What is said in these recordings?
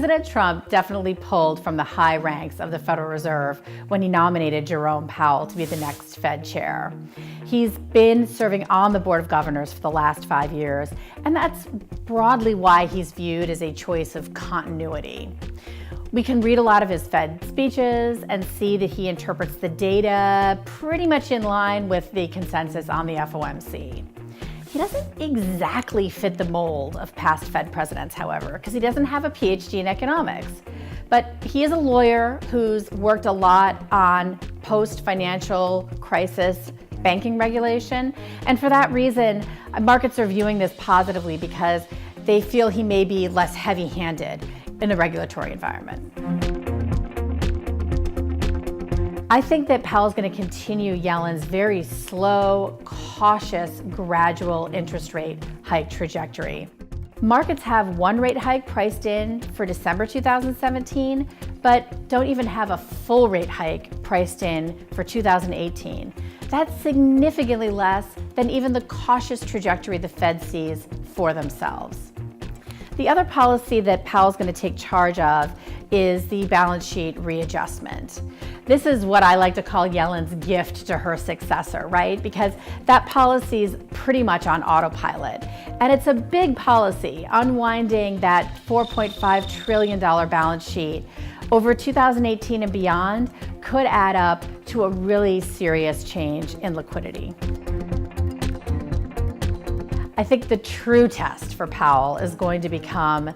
President Trump definitely pulled from the high ranks of the Federal Reserve when he nominated Jerome Powell to be the next Fed chair. He's been serving on the Board of Governors for the last 5 years, and that's broadly why he's viewed as a choice of continuity. We can read a lot of his Fed speeches and see that he interprets the data pretty much in line with the consensus on the FOMC. He doesn't exactly fit the mold of past Fed presidents, however, because he doesn't have a PhD in economics. But he is a lawyer who's worked a lot on post-financial crisis banking regulation. And for that reason, markets are viewing this positively because they feel he may be less heavy-handed in the regulatory environment. I think that Powell's going to continue Yellen's very slow, cautious, gradual interest rate hike trajectory. Markets have one rate hike priced in for December 2017, but don't even have a full rate hike priced in for 2018. That's significantly less than even the cautious trajectory the Fed sees for themselves. The other policy that Powell's going to take charge of is the balance sheet readjustment. This is what I like to call Yellen's gift to her successor, right? Because that policy is pretty much on autopilot. And it's a big policy, unwinding that $4.5 trillion balance sheet over 2018 and beyond could add up to a really serious change in liquidity. I think the true test for Powell is going to become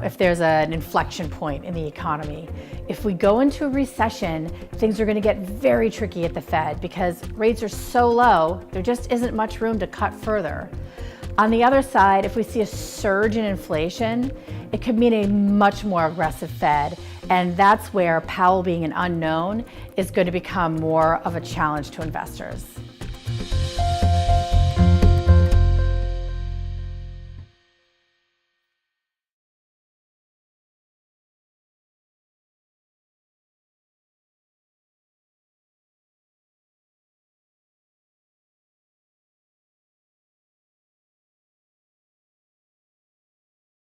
if there's an inflection point in the economy. If we go into a recession, things are going to get very tricky at the Fed because rates are so low, there just isn't much room to cut further. On the other side, if we see a surge in inflation, it could mean a much more aggressive Fed, and that's where Powell being an unknown is going to become more of a challenge to investors.